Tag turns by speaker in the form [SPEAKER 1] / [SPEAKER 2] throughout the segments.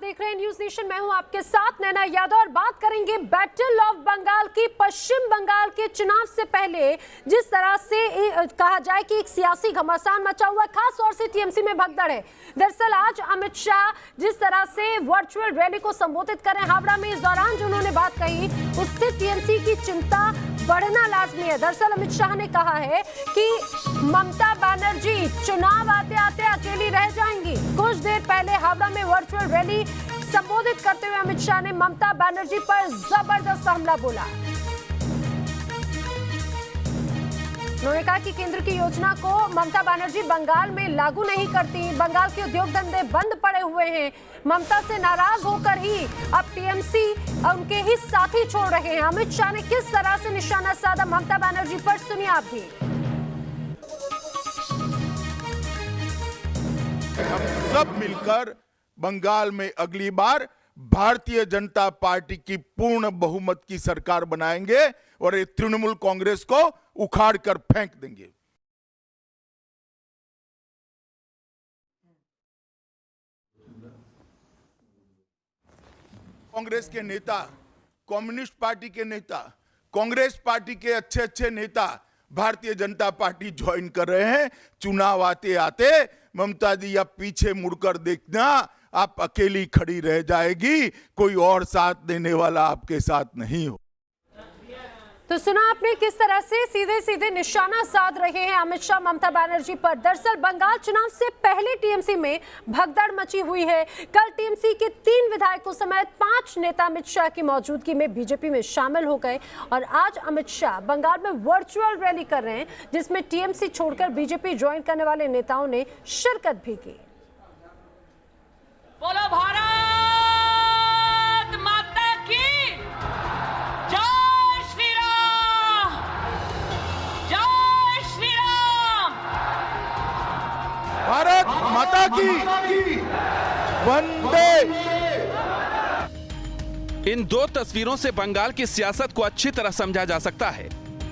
[SPEAKER 1] देख रहे हैं न्यूज नेशन। मैं हूं आपके साथ नैना यादव और बात करेंगे बैटल ऑफ बंगाल की। पश्चिम बंगाल के चुनाव से पहले जिस तरह से कहा जाए कि एक सियासी घमासान मचा हुआ है, खास तौर से टीएमसी में भगदड़ है। दरअसल आज अमित शाह जिस तरह से वर्चुअल रैली को संबोधित कर रहे हैं हावड़ा में, इस दौरान जो उन्होंने बात कही उससे टीएमसी की चिंता बढ़ना लाजमी है। दरअसल अमित शाह ने कहा है कि ममता बनर्जी चुनाव आते आते अकेली रह जाएंगी। कुछ देर पहले हावड़ा में वर्चुअल रैली संबोधित करते हुए अमित शाह ने ममता बनर्जी पर जबरदस्त हमला बोला। उन्होंने कहा कि केंद्र की योजना को ममता बनर्जी बंगाल में लागू नहीं करती। बंगाल के उद्योग धंधे बंद पड़े हुए हैं। ममता से नाराज होकर ही अब टीएमसी उनके ही साथी छोड़ रहे हैं। अमित शाह ने किस तरह से निशाना साधा ममता बनर्जी पर, सुनिए आप भी।
[SPEAKER 2] हम सब मिलकर बंगाल में अगली बार भारतीय जनता पार्टी की पूर्ण बहुमत की सरकार बनाएंगे और ये तृणमूल कांग्रेस को उखाड़ कर फेंक देंगे। कांग्रेस के नेता, कम्युनिस्ट पार्टी के नेता, कांग्रेस पार्टी के अच्छे अच्छे नेता भारतीय जनता पार्टी ज्वाइन कर रहे हैं। चुनाव आते आते ममता जी आप पीछे मुड़कर देखना, आप अकेली खड़ी रह जाएगी, कोई और साथ देने वाला आपके साथ नहीं हो।
[SPEAKER 1] तो सुना आपने किस तरह से सीधे सीधे निशाना साध रहे हैं अमित शाह ममता बनर्जी पर। दरअसल बंगाल चुनाव से पहले टीएमसी में भगदड़ मची हुई है। कल टीएमसी के 3 विधायकों समेत 5 नेता अमित शाह की मौजूदगी में बीजेपी में शामिल हो गए और आज अमित शाह बंगाल में वर्चुअल रैली कर रहे हैं, जिसमें टीएमसी छोड़कर बीजेपी ज्वाइन करने वाले नेताओं ने शिरकत भी की।
[SPEAKER 3] बोलो भारत माता की जय, श्री राम, जय श्री राम,
[SPEAKER 2] भारत माता की वंदे।
[SPEAKER 4] इन 2 तस्वीरों से बंगाल की सियासत को अच्छी तरह समझा जा सकता है।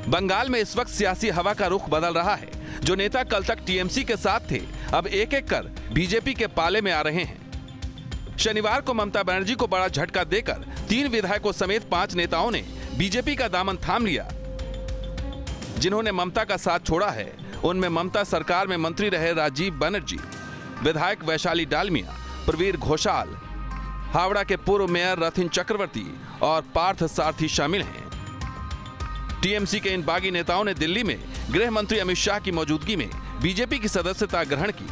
[SPEAKER 4] बंगाल में इस वक्त सियासी हवा का रुख बदल रहा है। जो नेता कल तक टीएमसी के साथ थे अब एक एक कर बीजेपी के पाले में आ रहे हैं। शनिवार को ममता बनर्जी को बड़ा झटका देकर 3 विधायकों समेत 5 नेताओं ने बीजेपी का दामन थाम लिया। जिन्होंने ममता का साथ छोड़ा है उनमें ममता सरकार में मंत्री रहे राजीव बनर्जी, विधायक वैशाली डालमिया, प्रवीर घोषाल, हावड़ा के पूर्व मेयर रथिन चक्रवर्ती और पार्थ सारथी शामिल हैं। टीएमसी के इन बागी नेताओं ने दिल्ली में गृह मंत्री अमित शाह की मौजूदगी में बीजेपी की सदस्यता ग्रहण की।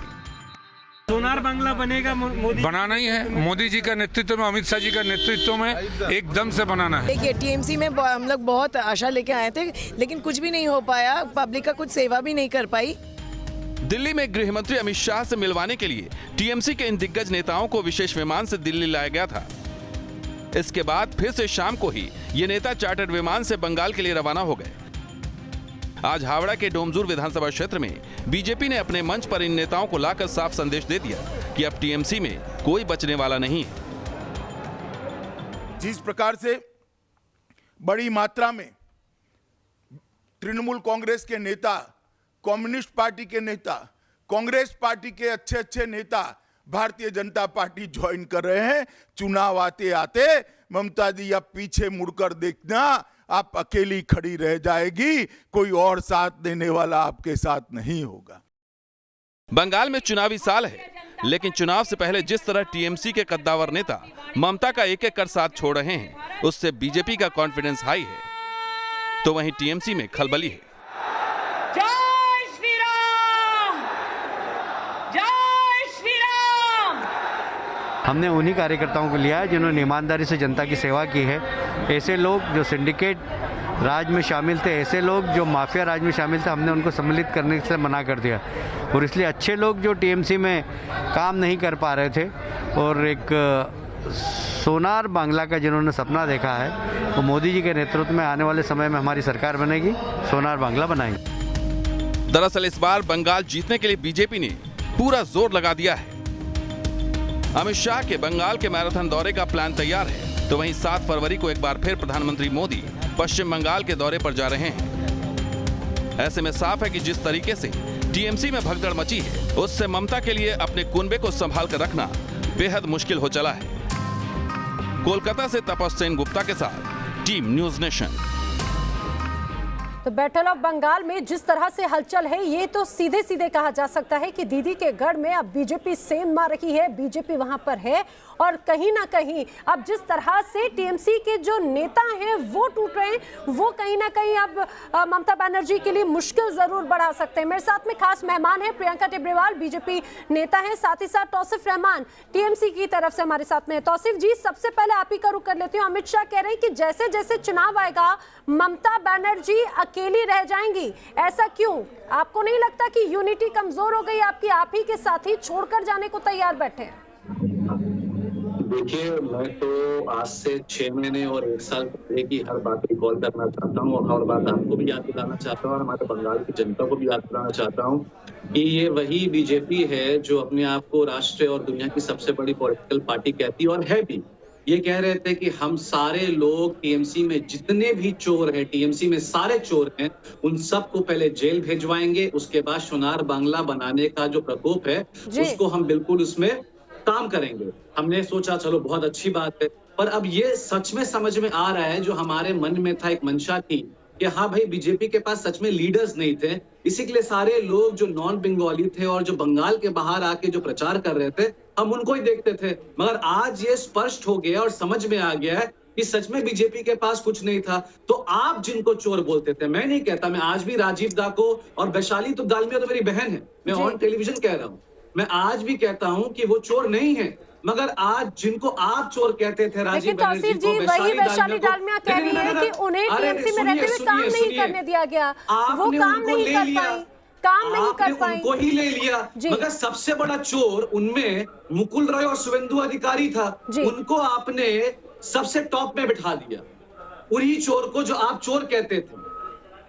[SPEAKER 5] सोनार बांग्ला बनेगा, मोदी बनाना ही है। मोदी जी का नेतृत्व में, अमित शाह जी का नेतृत्व में एकदम से बनाना है।
[SPEAKER 6] देखिए टीएमसी में हम लोग बहुत आशा लेके आए थे, लेकिन कुछ भी नहीं हो पाया। पब्लिक का कुछ सेवा भी नहीं कर पाई।
[SPEAKER 4] दिल्ली में गृह मंत्री अमित शाह से मिलवाने के लिए टीएमसी के इन दिग्गज नेताओं को विशेष विमान से दिल्ली लाया गया था। इसके बाद फिर से शाम को ही ये नेता चार्टर्ड विमान से बंगाल के लिए रवाना हो गए। आज हावड़ा के डोमजूर विधानसभा क्षेत्र में बीजेपी ने अपने मंच पर इन नेताओं को लाकर साफ संदेश दे दिया कि अब टीएमसी में कोई बचने वाला नहीं है।
[SPEAKER 2] जिस प्रकार से बड़ी मात्रा में तृणमूल कांग्रेस के नेता, कम्युनिस्ट पार्टी के नेता, कांग्रेस पार्टी के अच्छे अच्छे नेता भारतीय जनता पार्टी ज्वाइन कर रहे हैं। चुनाव आते आते ममता जी आप पीछे मुड़कर देखना, आप अकेली खड़ी रह जाएगी, कोई और साथ देने वाला आपके साथ नहीं होगा।
[SPEAKER 4] बंगाल में चुनावी साल है, लेकिन चुनाव से पहले जिस तरह टीएमसी के कद्दावर नेता ममता का एक एक कर साथ छोड़ रहे हैं उससे बीजेपी का कॉन्फिडेंस हाई है, तो वहीं टीएमसी में खलबली है।
[SPEAKER 3] जय श्री राम, जय श्री राम।
[SPEAKER 7] हमने उन्हीं कार्यकर्ताओं को लिया है जिन्होंने ईमानदारी से जनता की सेवा की है। ऐसे लोग जो सिंडिकेट राज में शामिल थे, ऐसे लोग जो माफिया राज में शामिल थे, हमने उनको सम्मिलित करने से मना कर दिया। और इसलिए अच्छे लोग जो टीएमसी में काम नहीं कर पा रहे थे और एक सोनार बांग्ला का जिन्होंने सपना देखा है, वो मोदी जी के नेतृत्व में आने वाले समय में हमारी सरकार बनेगी, सोनार बांग्ला बनाएंगे।
[SPEAKER 4] दरअसल इस बार बंगाल जीतने के लिए बीजेपी ने पूरा जोर लगा दिया है। अमित शाह के बंगाल के मैराथन दौरे का प्लान तैयार है, तो वहीं 7 फरवरी को एक बार फिर प्रधानमंत्री मोदी पश्चिम बंगाल के दौरे पर जा रहे हैं। ऐसे में साफ है कि जिस तरीके से टीएमसी में भगदड़ मची है, उससे ममता के लिए अपने कुनबे को संभाल कर रखना बेहद मुश्किल हो चला है। कोलकाता से तपस सेन गुप्ता के साथ टीम न्यूज नेशन।
[SPEAKER 1] तो बैटल ऑफ बंगाल में जिस तरह से हलचल है, ये तो सीधे सीधे कहा जा सकता है कि दीदी के गढ़ में अब बीजेपी सेंध मार रही है, बीजेपी वहां पर है और कहीं ना कहीं अब जिस तरह से टीएमसी के जो नेता हैं वो टूट रहे हैं, वो कहीं ना कहीं अब ममता बनर्जी के लिए मुश्किल जरूर बढ़ा सकते हैं। मेरे साथ में खास मेहमान है प्रियंका टिब्रेवाल, बीजेपी नेता है, साथ ही साथ तौसीफ रहमान टीएमसी की तरफ से हमारे साथ में है। तौसीफ जी, सबसे पहले आप ही का रुख कर लेती हूँ। अमित शाह कह रहे हैं कि जैसे जैसे चुनाव आएगा ममता बनर्जी अकेली रह जाएंगी, ऐसा क्यों? आपको नहीं लगता कि यूनिटी कमजोर हो गई आपकी? आप ही के साथी छोड़कर जाने को तैयार बैठे हैं।
[SPEAKER 8] देखिए, मैं तो आज से 6 महीने और 1 साल पहले की हर बात रिकॉल करना चाहता हूँ और हर बात आपको भी याद दिलाना चाहता हूँ और हमारे बंगाल की जनता को भी याद दिलाना चाहता हूँ कि ये वही बीजेपी है जो अपने आप को राष्ट्र और दुनिया की सबसे बड़ी पॉलिटिकल पार्टी कहती है और है भी। ये कह रहे थे कि हम सारे लोग टीएमसी में जितने भी चोर हैं, टीएमसी में सारे चोर हैं, उन सबको पहले जेल भेजवाएंगे, उसके बाद सोनार बांग्ला बनाने का जो प्रकोप है उसको हम बिल्कुल उसमें काम करेंगे। हमने सोचा चलो बहुत अच्छी बात है, पर अब ये सच में समझ में आ रहा है जो हमारे मन में था, एक मंशा थी कि हाँ भाई बीजेपी के पास सच में लीडर्स नहीं थे, इसी के लिए सारे लोग जो नॉन बंगाली थे और जो बंगाल के बाहर आके जो प्रचार कर रहे थे हम उनको ही देखते थे। मगर आज ये स्पष्ट हो गया और समझ में आ गया है कि सच में बीजेपी के पास कुछ नहीं था। तो आप जिनको चोर बोलते थे, मैं नहीं कहता, मैं आज भी राजीव दा को और वैशाली तो दालमिया तो मेरी बहन है, मैं ऑन टेलीविजन कह रहा हूँ, मैं आज भी कहता हूँ कि वो चोर नहीं है। मगर आज जिनको आप चोर कहते थे राजीव बनर्जी को,
[SPEAKER 1] वैशाली दालमिया कह रही है कि उन्हें टीएमसी में रहते हुए काम नहीं करने दिया गया, वो काम नहीं कर पाई, काम नहीं कर पाई,
[SPEAKER 8] उनको ही ले लिया। मगर सबसे बड़ा चोर उनमें मुकुल रॉय और शुभेंदु अधिकारी था, उनको आपने सबसे टॉप में बिठा दिया, उन्हीं चोर को जो आप चोर कहते थे।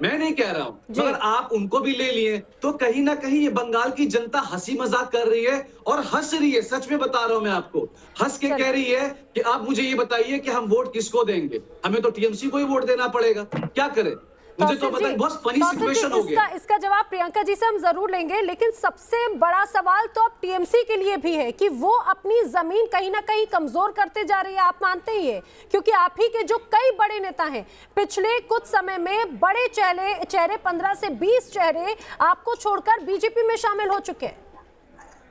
[SPEAKER 8] मैं नहीं कह रहा हूं, मगर आप उनको भी ले लिए। तो कहीं ना कहीं ये बंगाल की जनता हंसी मजाक कर रही है और हंस रही है, सच में बता रहा हूं मैं आपको, हंस के कह रही है कि आप मुझे ये बताइए कि हम वोट किसको देंगे, हमें तो टीएमसी को ही वोट देना पड़ेगा, क्या करें? मुझे तो पता है, बहुत फनी सिचुएशन हो गया।
[SPEAKER 1] इसका जवाब प्रियंका जी से हम जरूर लेंगे, लेकिन सबसे बड़ा सवाल तो अब टीएमसी के लिए भी है कि वो अपनी जमीन कहीं ना कहीं कमजोर करते जा रही है। आप मानते ही है, क्योंकि आप ही के जो कई बड़े नेता हैं पिछले कुछ समय में बड़े चेहरे 15 से 20 चेहरे आपको छोड़कर बीजेपी में शामिल हो चुके हैं।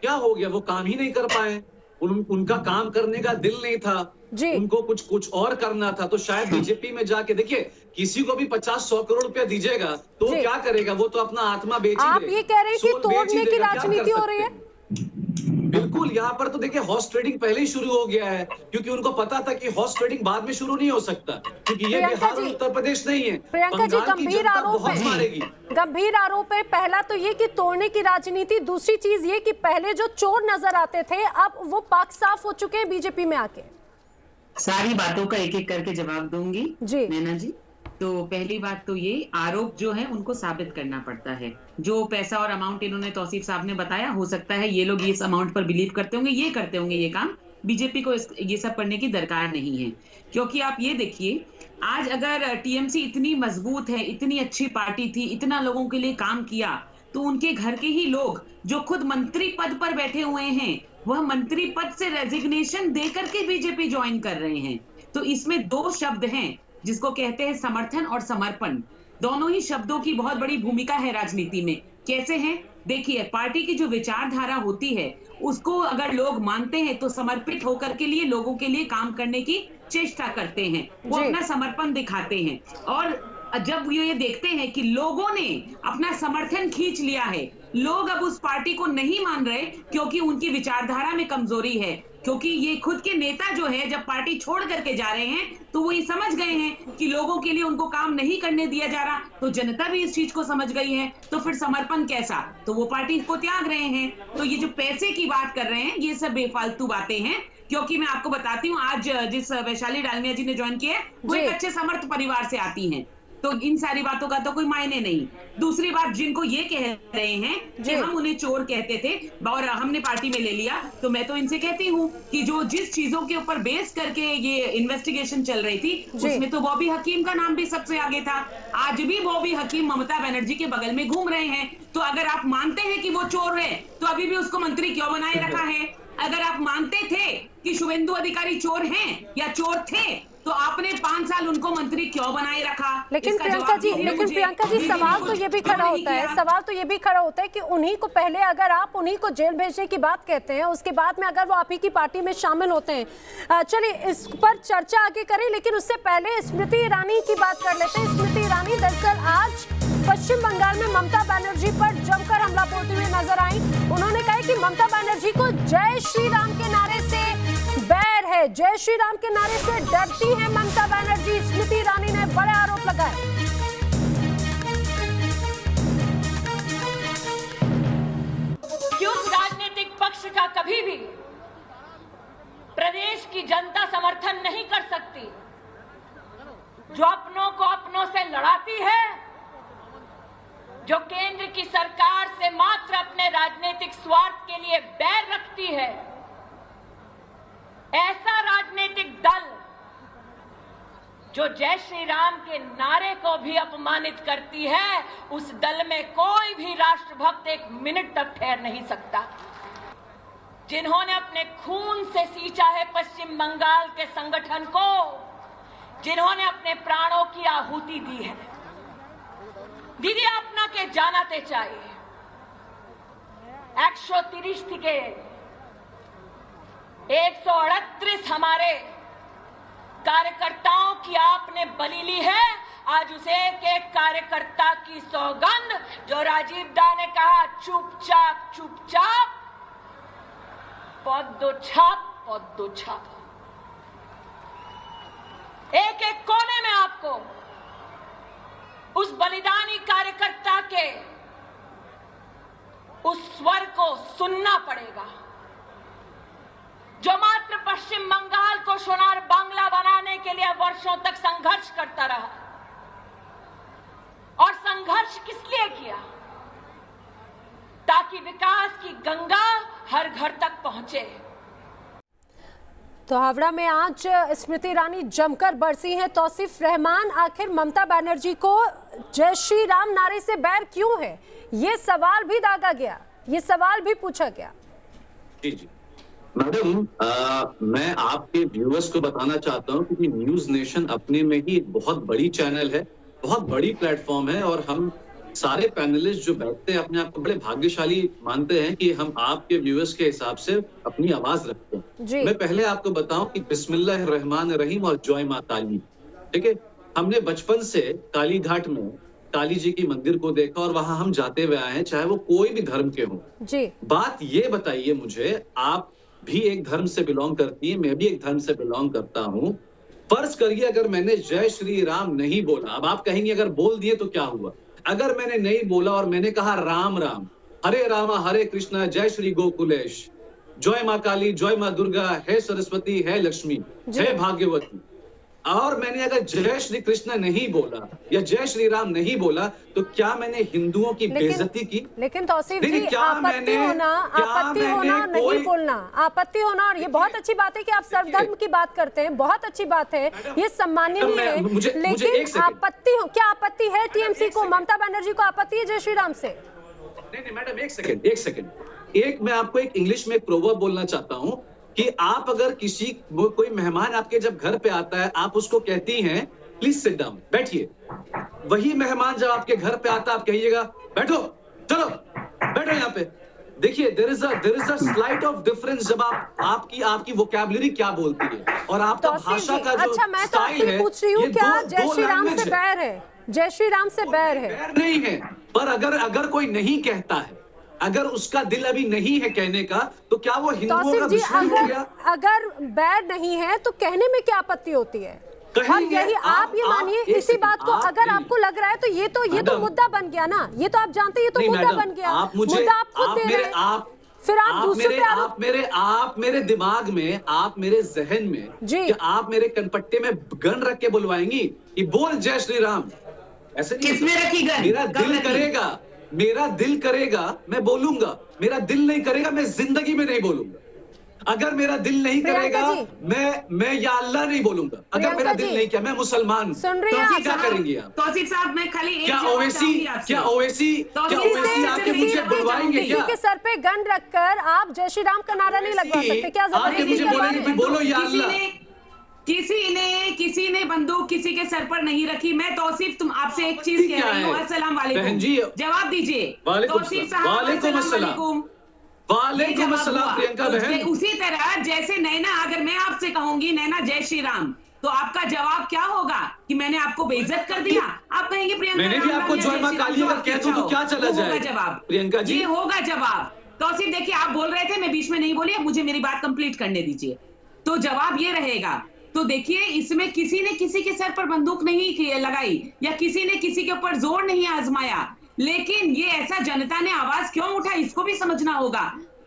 [SPEAKER 8] क्या हो गया? वो काम ही नहीं कर पाए, उनका काम करने का दिल नहीं था, उनको कुछ और करना था। तो शायद बीजेपी में जाके देखिए, किसी को भी 50-100 करोड़ रुपया दीजिएगा तो वो क्या करेगा? वो तो अपना आत्मा बेच
[SPEAKER 1] आप ये कह रहे हैं कि तोड़ने की राजनीति हो रही है?
[SPEAKER 8] बिल्कुल, यहाँ पर तो देखिए हॉर्स ट्रेडिंग पहले ही शुरू हो गया है, क्योंकि उनको पता था कि हॉर्स ट्रेडिंग बाद में शुरू नहीं हो सकता, क्योंकि ये बिहार और उत्तर प्रदेश नहीं है।
[SPEAKER 1] प्रियंका जी, गंभीर आरोप है। पहला तो ये कि तोड़ने की राजनीति, दूसरी चीज ये कि पहले जो चोर नजर आते थे अब वो पाक साफ हो चुके हैं बीजेपी में आके।
[SPEAKER 9] सारी बातों का एक एक करके जवाब दूंगी
[SPEAKER 1] जी
[SPEAKER 9] नैना जी। तो पहली बात तो ये, आरोप जो है उनको साबित करना पड़ता है। जो पैसा और अमाउंट इन्होंने तौसीफ साहब ने बताया, हो सकता है ये लोग इस अमाउंट पर बिलीव करते होंगे, ये करते होंगे ये काम। बीजेपी को ये सब करने की दरकार नहीं है, क्योंकि आप ये देखिए, आज अगर टीएमसी इतनी मजबूत है, इतनी अच्छी पार्टी थी, इतना लोगों के लिए काम किया, तो उनके घर के ही लोग जो खुद मंत्री पद पर बैठे हुए हैं, वह मंत्री पद से रेजिग्नेशन देकर के बीजेपी ज्वाइन कर रहे हैं। तो इसमें 2 शब्द हैं जिसको कहते हैं समर्थन और समर्पण। दोनों ही शब्दों की बहुत बड़ी भूमिका है राजनीति में। कैसे हैं? देखिए, पार्टी की जो विचारधारा होती है उसको अगर लोग मानते हैं तो समर्पित होकर के लिए लोगों के लिए काम करने की चेष्टा करते हैं, वो अपना समर्पण दिखाते हैं। और जब ये देखते हैं कि लोगों ने अपना समर्थन खींच लिया है, लोग अब उस पार्टी को नहीं मान रहे क्योंकि उनकी विचारधारा में कमजोरी है, क्योंकि ये खुद के नेता जो है जब पार्टी छोड़ करके जा रहे हैं तो वो ये समझ गए हैं कि लोगों के लिए उनको काम नहीं करने दिया जा रहा, तो जनता भी इस चीज को समझ गई है, तो फिर समर्पण कैसा? तो वो पार्टी को त्याग रहे हैं। तो ये जो पैसे की बात कर रहे हैं ये सब बेफालतू बातें हैं, क्योंकि मैं आपको बताती हूँ, आज जिस वैशाली डालमिया जी ने ज्वाइन किया है वो एक अच्छे समर्थ परिवार से आती हैं, तो इन सारी बातों का तो कोई मायने नहीं। दूसरी बात, जिनको ये कह रहे हैं कि हम उन्हें चोर कहते थे और हमने पार्टी में ले लिया, तो मैं तो इनसे कहती हूँ कि जो जिस चीजों के ऊपर बेस करके ये इन्वेस्टिगेशन चल रही थी उसमें तो बॉबी हकीम का नाम भी सबसे आगे था। आज भी बॉबी हकीम ममता बनर्जी के बगल में घूम रहे हैं, तो अगर आप मानते हैं कि वो चोर है तो अभी भी उसको मंत्री क्यों बनाए रखा है? अगर आप मानते थे कि शुभेंदु अधिकारी चोर हैं या चोर थे, तो आपने 5 साल उनको मंत्री क्यों बनाए रखा?
[SPEAKER 1] लेकिन
[SPEAKER 9] इसका
[SPEAKER 1] प्रियंका
[SPEAKER 9] जवाब
[SPEAKER 1] जी,
[SPEAKER 9] दीजिए
[SPEAKER 1] लेकिन
[SPEAKER 9] मुझे।
[SPEAKER 1] प्रियंका जी, सवाल तो ये भी खड़ा होता है, सवाल तो ये भी खड़ा होता है कि उन्हीं को पहले, अगर आप उन्हीं को जेल भेजने की बात कहते हैं, उसके बाद में अगर वो आप ही की पार्टी में शामिल होते हैं, चलिए इस पर चर्चा आगे करें, लेकिन उससे पहले स्मृति ईरानी की बात कर लेते हैं। स्मृति ईरानी दरअसल आज पश्चिम बंगाल में ममता बनर्जी पर जमकर हमला बोलते हुए नजर आई। उन्होंने कहा कि ममता बनर्जी को जय श्री राम के नारे से बैर है, जय श्री राम के नारे से डरती है ममता बनर्जी। स्मृति ईरानी ने बड़े आरोप लगाए।
[SPEAKER 3] कि उस राजनीतिक पक्ष का कभी भी प्रदेश की जनता समर्थन नहीं कर सकती, जो अपनों को अपनों से लड़ाती है, जो केंद्र की सरकार से मात्र अपने राजनीतिक स्वार्थ के लिए बैर रखती है। ऐसा राजनीतिक दल जो जय श्री राम के नारे को भी अपमानित करती है, उस दल में कोई भी राष्ट्रभक्त एक मिनट तक ठहर नहीं सकता। जिन्होंने अपने खून से सींचा है पश्चिम बंगाल के संगठन को, जिन्होंने अपने प्राणों की आहुति दी है। दीदी अपना के জানাতে चाहिए 130 থেকে 138 हमारे कार्यकर्ताओं की आपने बलि ली है। आज उस एक एक कार्यकर्ता की सौगंध, जो राजीव दा ने कहा चुपचाप चुपचाप पद्दो छाप, एक एक कोने में आपको उस बलिदानी कार्यकर्ता के उस स्वर को सुनना पड़ेगा, जो मात्र पश्चिम बंगाल को सोनार बांग्ला बनाने के लिए वर्षों तक संघर्ष करता रहा। और संघर्ष किस लिए किया? ताकि विकास की गंगा हर घर तक पहुंचे।
[SPEAKER 1] तो हावड़ा में आज स्मृति ईरानी जमकर बरसी हैं। तौसीफ रहमान, आखिर ममता बनर्जी को जय श्री राम नारे से बैर क्यों है, ये सवाल भी दागा गया, ये सवाल भी पूछा गया।
[SPEAKER 8] जी मैडम, मैं आपके व्यूअर्स को बताना चाहता हूं कि न्यूज नेशन अपने में ही एक बहुत बड़ी चैनल है, बहुत बड़ी प्लेटफॉर्म है, और हम सारे पैनलिस्ट जो बैठते हैं अपने आप को बड़े भाग्यशाली मानते हैं कि हम आपके व्यूअर्स के हिसाब से अपनी आवाज रखते हैं। मैं पहले आपको बताऊं कि बिस्मिल्लाह रहमान रहीम और जय मां काली, ठीक है। हमने बचपन से काली घाट में काली जी की मंदिर को देखा और वहां हम जाते हुए आए हैं, चाहे वो कोई भी धर्म के हों।
[SPEAKER 1] जी
[SPEAKER 8] बात ये बताइए मुझे, आप भी एक धर्म से बिलोंग करती है, मैं भी एक धर्म से बिलोंग करता हूँ। फर्ज करिए अगर मैंने जय श्री राम नहीं बोला, अब आप कहेंगे अगर बोल दिए तो क्या हुआ। अगर मैंने नहीं बोला और मैंने कहा राम राम, हरे रामा हरे कृष्णा, जय श्री गोकुलेश, जय माँ काली, जय माँ दुर्गा, है सरस्वती, है लक्ष्मी, है भाग्यवती, और मैंने अगर जय श्री कृष्ण नहीं बोला या जय श्री राम नहीं बोला, तो क्या मैंने हिंदुओं की बेइज्जती की?
[SPEAKER 1] लेकिन तौसीफ जी, आपत्ति होना नहीं बोलना, आपत्ति होना, और ये बहुत अच्छी बात है कि आप सर्वधर्म की बात करते हैं, बहुत अच्छी बात है, ये सम्माननीय है। लेकिन आपत्ति, क्या आपत्ति है टीएमसी को, ममता बनर्जी को आपत्ति है जय श्री राम से?
[SPEAKER 8] नहीं मैडम, एक सेकंड, मैं आपको एक इंग्लिश में एक प्रोवर्ब बोलना चाहता हूँ कि आप अगर कोई मेहमान आपके जब घर पे आता है, आप उसको कहती हैं प्लीज सिट डाउन, बैठिए। वही मेहमान जब आपके घर पे आता है, आप कहिएगा बैठो, चलो बैठो यहाँ पे। देखिए there is a slight of difference जब आपकी वोकैबुलरी क्या बोलती है और आपका भाषा का जो
[SPEAKER 1] अच्छा, मैं तो आपसे पूछ रही हूँ, क्या जय श्री राम से बैर है? जय श्री राम से बैर है?
[SPEAKER 8] बैर नहीं है, पर अगर कोई नहीं कहता है, अगर उसका दिल अभी नहीं है कहने का, तो क्या वो हिंदुओं का दुश्मन हो गया?
[SPEAKER 1] अगर बैर नहीं है तो कहने में क्या आपत्ति होती है? और यही आप ये मानिए, इसी बात को अगर आपको लग रहा है तो ये तो मुद्दा बन गया ना, ये तो आप जानते हैं, ये तो मुद्दा बन गया। मुद्दा आप खुद दे रहे हैं, फिर आप दूसरे पे
[SPEAKER 8] आप मेरे दिमाग में, आप मेरे जहन में, कि आप मेरे कनपट्टे में गन रख के बुलवाएंगी कि बोल जय श्री राम, ऐसे नहीं। मेरा दिल करेगा मैं बोलूंगा, मेरा दिल नहीं करेगा मैं जिंदगी में नहीं बोलूंगा। अगर मेरा दिल नहीं
[SPEAKER 1] प्रियंका
[SPEAKER 8] करेगा मैं या अल्लाह नहीं बोलूंगा। अगर
[SPEAKER 1] प्रियंका
[SPEAKER 8] मेरा दिल
[SPEAKER 1] जी,
[SPEAKER 8] नहीं किया, मैं मुसलमान हूँ,
[SPEAKER 1] सुन रही
[SPEAKER 8] तो
[SPEAKER 1] हैं
[SPEAKER 8] फिर
[SPEAKER 1] आप?
[SPEAKER 8] क्या करेंगे आप?
[SPEAKER 9] तौसीफ साहब मैं खाली एक
[SPEAKER 8] क्या
[SPEAKER 9] जवाब
[SPEAKER 8] ओवैसी
[SPEAKER 9] चाहूंगी आपसे।
[SPEAKER 8] आके मुझे बुलवाएंगे
[SPEAKER 1] किसी
[SPEAKER 8] क्या?
[SPEAKER 1] के सर पे गन रखकर आप जय श्री राम का नारा नहीं लगवा सकते क्या?
[SPEAKER 8] आके मुझे बोलेंगे कि बोलो या अल्लाह।
[SPEAKER 9] किसी ने बंदूक किसी के सर पर नहीं रखी। मैं तौसीफ तुम आपसे एक चीज कह रही हूँ। अस्सलाम वालेकुम
[SPEAKER 8] बहन जी,
[SPEAKER 9] जवाब दीजिए। तौसीफ साहब
[SPEAKER 8] वालेकुम अस्सलाम। वालेकुम अस्सलाम प्रियंका बहन।
[SPEAKER 9] उसी तरह जैसे नैना, अगर मैं आपसे कहूंगी नैना जय श्री राम, तो आपका जवाब क्या होगा कि मैंने आपको बेइज्जत कर दिया? आप कहेंगे प्रियंका
[SPEAKER 8] मैंने भी आपको जय मां काली अगर कहता हूं तो क्या चला जाए?
[SPEAKER 9] जवाब
[SPEAKER 8] प्रियंका जी,
[SPEAKER 9] ये होगा जवाब। तौसीफ देखिए, आप बोल रहे थे, मैं बीच में नहीं बोली, अब मुझे मेरी बात कंप्लीट करने दीजिए। तो जवाब ये रहेगा। तो देखिए, इसमें किसी ने किसी के सर पर बंदूक नहीं लगाई या किसी ने किसी के ऊपर जोर नहीं आजमाया, लेकिन ये ऐसा जनता ने आवाज क्यों उठा इसको भी समझना होगा।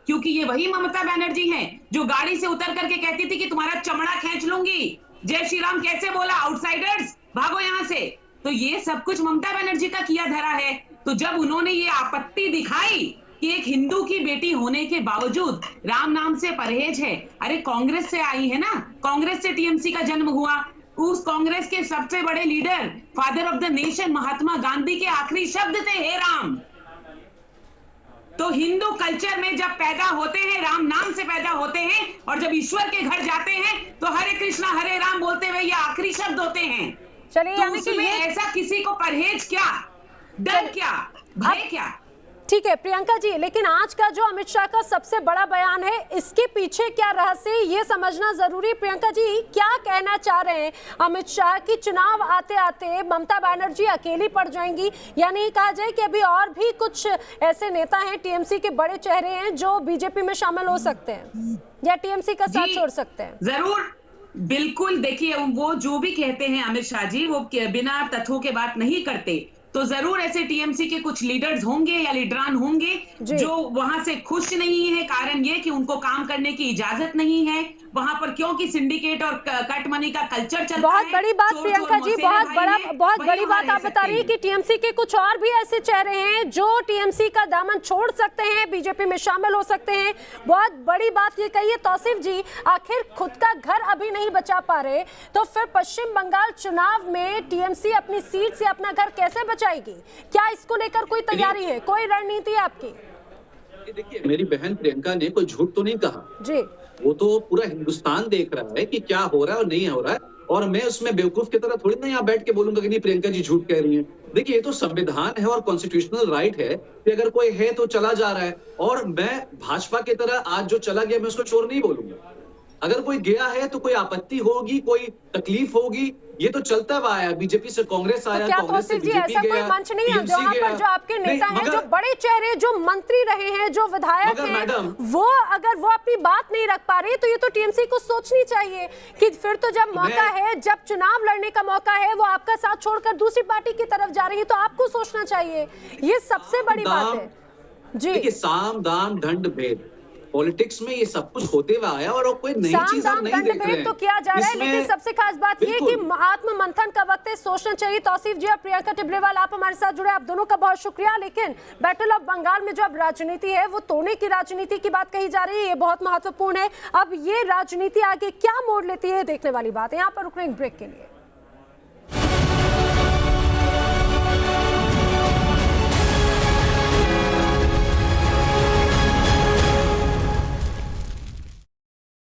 [SPEAKER 9] क्योंकि ये वही ममता बनर्जी हैं जो गाड़ी से उतर करके कहती थी कि तुम्हारा चमड़ा खींच लूंगी। जय श्री राम कैसे बोला? आउटसाइडर्स भागो यहां से। तो ये सब कुछ ममता बनर्जी का किया धरा है। तो जब उन्होंने ये आपत्ति दिखाई कि एक हिंदू की बेटी होने के बावजूद राम नाम से परहेज है, अरे कांग्रेस से आई है ना, कांग्रेस से टीएमसी का जन्म हुआ। उस कांग्रेस के सबसे बड़े leader, father of the nation Mahatma Gandhi के आखिरी शब्द थे हे राम। तो हिंदू कल्चर में जब पैदा होते हैं, राम नाम से पैदा होते हैं, और जब ईश्वर के घर जाते हैं तो हरे कृष्णा हरे राम बोलते हुए ये आखिरी शब्द होते हैं।
[SPEAKER 1] चलिए,
[SPEAKER 9] तो
[SPEAKER 1] यानी कि
[SPEAKER 9] उसमें
[SPEAKER 1] ये
[SPEAKER 9] ऐसा किसी को परहेज क्या, डर क्या, भय क्या?
[SPEAKER 1] ठीक है प्रियंका जी, लेकिन आज का जो अमित शाह का सबसे बड़ा बयान है, इसके पीछे क्या रहस्य है ये समझना जरूरी। प्रियंका जी, क्या कहना चाह रहे हैं अमित शाह कि चुनाव आते आते ममता बनर्जी अकेली पड़ जाएंगी, यानी कहा जाए कि अभी और भी कुछ ऐसे नेता हैं, टीएमसी के बड़े चेहरे हैं जो बीजेपी में शामिल हो सकते हैं या टीएमसी का साथ छोड़ सकते हैं?
[SPEAKER 9] जरूर, बिल्कुल। देखिए, वो जो भी कहते हैं अमित शाह जी, वो बिना तथ्यों के बात नहीं करते। तो जरूर ऐसे टीएमसी के कुछ लीडर्स होंगे या लीडरान होंगे जो वहां से खुश नहीं है। कारण ये कि उनको काम करने की इजाजत नहीं है वहां पर, क्योंकि सिंडिकेट और कट मनी का कल्चर चलता है।
[SPEAKER 1] बहुत बड़ी बात प्रियंका जी, बहुत बड़ी बात आप बता रही है कि टीएमसी के कुछ और भी ऐसे चेहरे हैं जो टीएमसी का दामन छोड़ सकते हैं, बीजेपी में शामिल हो सकते हैं। बहुत बड़ी बात ये कही है तौसीफ जी। आखिर खुद का घर अभी नहीं बचा पा रहे तो फिर पश्चिम बंगाल चुनाव में टीएमसी अपनी सीट से अपना घर कैसे बचाएगी? क्या इसको लेकर कोई तैयारी है, कोई रणनीति है आपकी?
[SPEAKER 8] देखिए, मेरी बहन प्रियंका ने कोई झूठ तो नहीं कहा
[SPEAKER 1] जी।
[SPEAKER 8] वो तो पूरा हिंदुस्तान देख रहा है कि क्या हो रहा है और नहीं हो रहा है, और मैं उसमें बेवकूफ की तरह थोड़ी ना यहाँ बैठ के बोलूंगा कि नहीं प्रियंका जी झूठ कह रही हैं। देखिए, ये तो संविधान है और कॉन्स्टिट्यूशनल राइट है कि अगर कोई है तो चला जा रहा है, और मैं भाजपा की तरह आज जो चला गया मैं उसको चोर नहीं बोलूंगा। अगर कोई गया है तो कोई आपत्ति होगी, कोई तकलीफ होगी, ये तो चलता हुआ आया। बीजेपी से कांग्रेस आया,
[SPEAKER 1] क्या
[SPEAKER 8] कांग्रेस से
[SPEAKER 1] तौसीफ जी
[SPEAKER 8] बीजेपी
[SPEAKER 1] ऐसा कोई
[SPEAKER 8] गया,
[SPEAKER 1] मंच नहीं है जहाँ पर जो आपके नेता हैं, जो बड़े चेहरे, जो मंत्री रहे हैं, जो विधायक हैं, वो अगर वो अपनी बात नहीं रख पा रहे तो ये तो टीएमसी को सोचनी चाहिए कि फिर तो जब मौका है, जब चुनाव लड़ने का मौका है, वो आपका साथ छोड़कर दूसरी पार्टी की तरफ जा रही है, तो आपको सोचना चाहिए। ये सबसे बड़ी बात है जी।
[SPEAKER 8] देखिए, साम दाम दंड भेद पॉलिटिक्स में ये सब कुछ होते हुए आया और कोई नई चीज आप नहीं देख रहे हैं।
[SPEAKER 1] तो किया जा रहा है, लेकिन सबसे खास बात ये कि आत्म मंथन का वक्त है, सोचना चाहिए। तौसीफ जी और प्रियंका टिब्रेवाल, आप हमारे साथ जुड़े, आप दोनों का बहुत शुक्रिया। लेकिन बैटल ऑफ बंगाल में जो अब राजनीति है, वो तोड़ने की राजनीति की बात कही जा रही है, ये बहुत महत्वपूर्ण है। अब ये राजनीति आगे क्या मोड़ लेती है, देखने वाली बात है। यहाँ पर रुक रहे हैं ब्रेक के लिए।